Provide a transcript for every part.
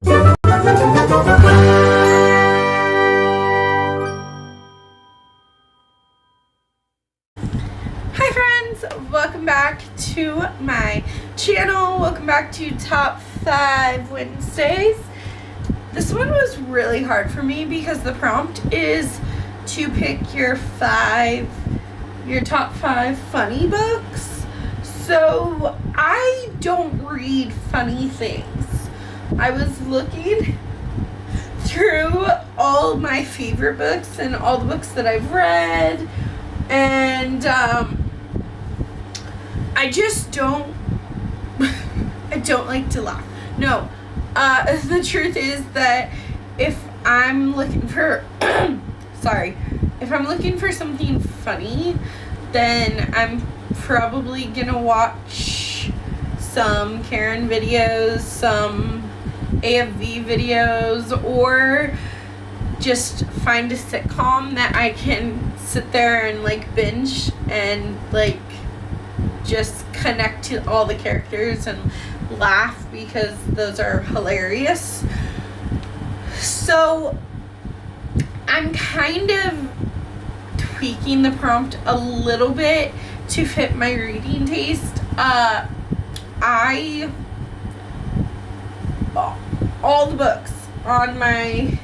Hi friends, welcome back to my channel. Welcome back to Top 5 Wednesdays. This one was really hard for me because the prompt is to pick your top 5 funny books. So I don't read funny things. I was looking through all my favorite books and all the books that I've read, and I just don't I don't like to laugh. No, the truth is that if I'm looking for if I'm looking for something funny, then I'm probably gonna watch some Karen videos, some AFV videos, or just find a sitcom that I can sit there and like binge and like just connect to all the characters and laugh because those are hilarious. So I'm kind of tweaking the prompt a little bit to fit my reading taste. All the books on my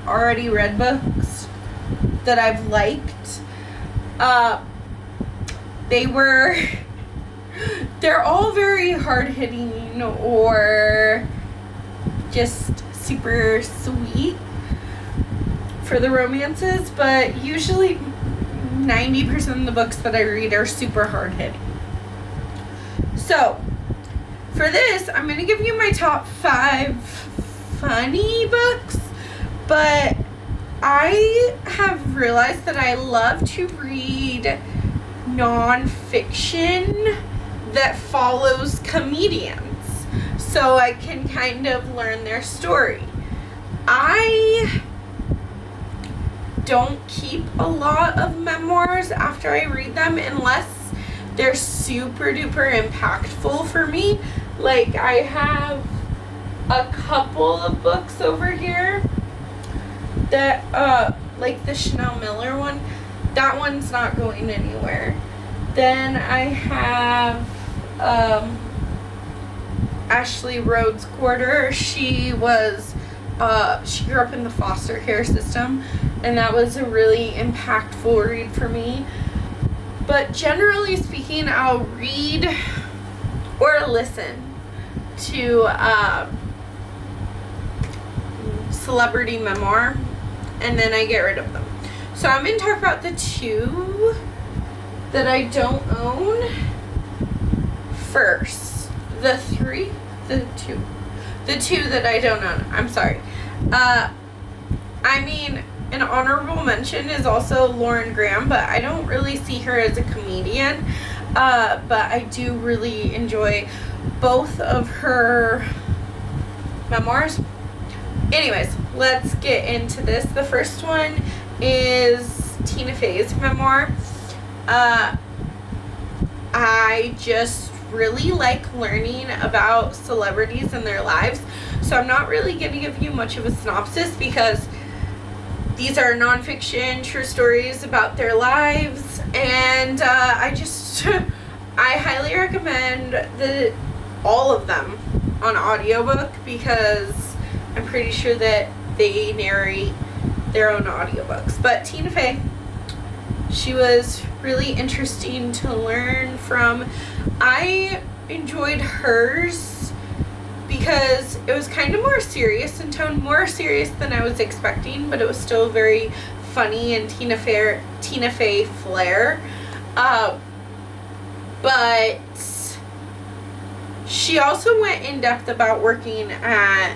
already read books that I've liked, they're all very hard-hitting or just super sweet for the romances, but usually 90% of the books that I read are super hard-hitting. So for this, I'm going to give you my top 5 funny books, but I have realized that I love to read nonfiction that follows comedians so I can kind of learn their story. I don't keep a lot of memoirs after I read them unless they're super duper impactful for me. Like, I have a couple of books over here that like the Chanel Miller one, that one's not going anywhere. Then I have Ashley Rhodes Quarter. She grew up in the foster care system, and that was a really impactful read for me. But generally speaking, I'll read or listen to celebrity memoir, and then I get rid of them. So I'm going to talk about the 2 that I don't own first. The 2 that I don't own. I'm sorry. I mean, an honorable mention is also Lauren Graham, but I don't really see her as a comedian. But I do really enjoy both of her memoirs. Anyways, let's get into this. The first one is Tina Fey's memoir. I just really like learning about celebrities and their lives, so I'm not really going to give you much of a synopsis because these are nonfiction, true stories about their lives, and I highly recommend all of them on audiobook because I'm pretty sure that they narrate their own audiobooks. But Tina Fey, she was really interesting to learn from. I enjoyed hers because it was kind of more serious in tone, more serious than I was expecting, but it was still very funny and Tina Fey flair. But she also went in depth about working at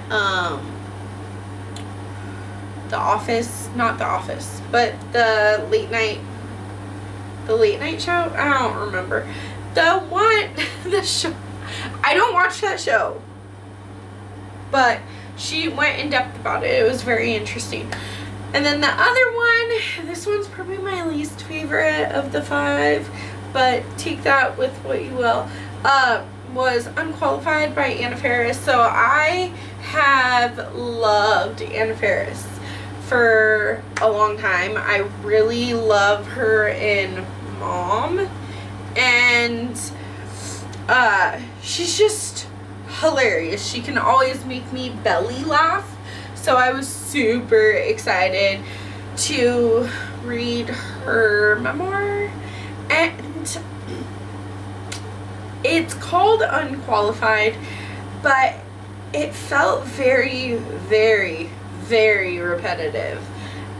The Office, not The Office, but the late night show. I don't remember the show. I don't watch that show, but she went in depth about it. It was very interesting. And then the other one, this one's probably my least favorite of the 5, but take that with what you will, was Unqualified by Anna Faris. So I have have loved Anna Faris for a long time. I really love her in Mom, and she's just hilarious. She can always make me belly laugh. So I was super excited to read her memoir, and it's called Unqualified, but it felt very, very, very repetitive.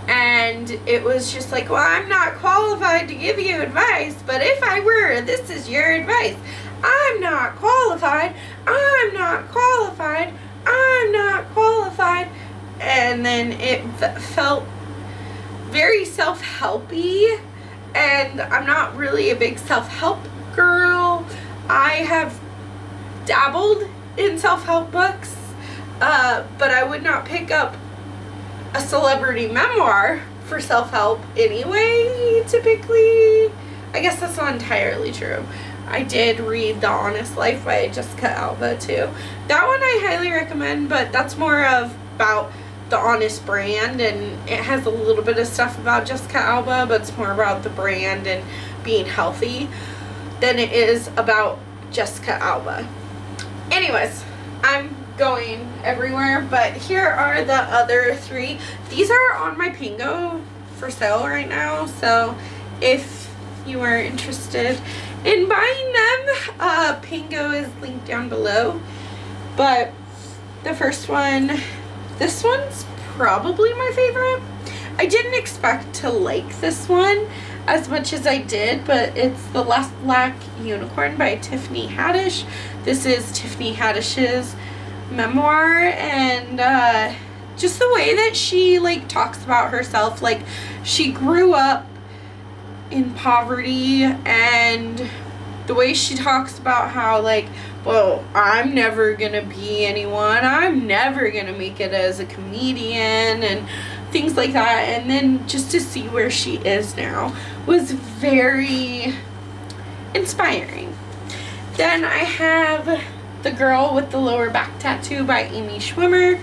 And it was just like, well, I'm not qualified to give you advice, but if I were, this is your advice. I'm not qualified. I'm not qualified. I'm not qualified. And then it felt very self-helpy, and I'm not really a big self-help girl. I have dabbled in self-help books, but I would not pick up a celebrity memoir for self-help anyway, typically. I guess that's not entirely true. I did read The Honest Life by Jessica Alba too. That one I highly recommend, but that's more of about the Honest brand, and it has a little bit of stuff about Jessica Alba, but it's more about the brand and being healthy than it is about Jessica Alba. Anyways, I'm going everywhere, but here are the other three. These are on my Pingo for sale right now, so if you are interested in buying them, Pingo is linked down below. But the first one, this one's probably my favorite. I didn't expect to like this one as much as I did, but it's The Last Black Unicorn by Tiffany Haddish. This is Tiffany Haddish's memoir, and just the way that she like talks about herself. Like, she grew up in poverty, and the way she talks about how, like, well, I'm never gonna be anyone, I'm never gonna make it as a comedian, and things like that. And then just to see where she is now was very inspiring. Then I have The Girl with the Lower Back Tattoo by Amy Schwimmer.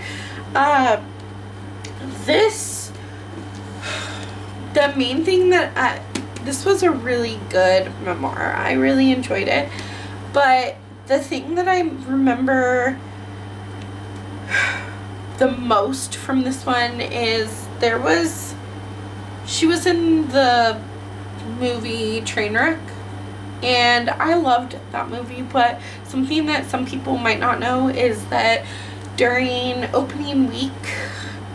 The main thing that this was a really good memoir. I really enjoyed it. But the thing that I remember the most from this one is she was in the movie Trainwreck, and I loved that movie. But something that some people might not know is that during opening week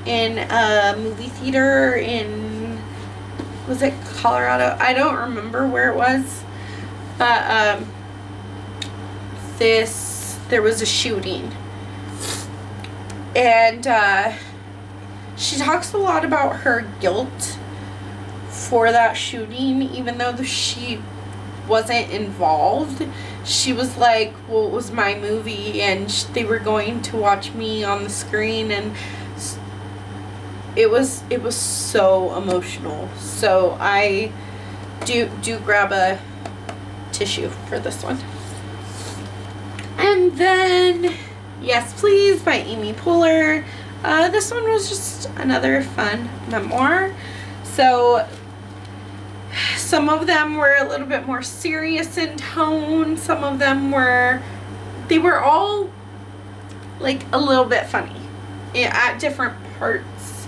in a movie theater in, was it Colorado? I don't remember where it was, but there was a shooting, and she talks a lot about her guilt for that shooting, even though she wasn't involved. She was like, well, it was my movie, and they were going to watch me on the screen, and it was so emotional. So I do grab a tissue for this one. And then Yes Please by Amy Poehler. This one was just another fun memoir. So some of them were a little bit more serious in tone. Some of them were all like a little bit funny at different parts.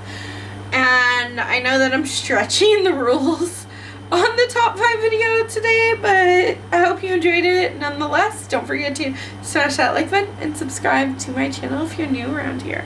And I know that I'm stretching the rules on the top 5 video today, but I hope you enjoyed it nonetheless. Don't forget to smash that like button and subscribe to my channel if you're new around here.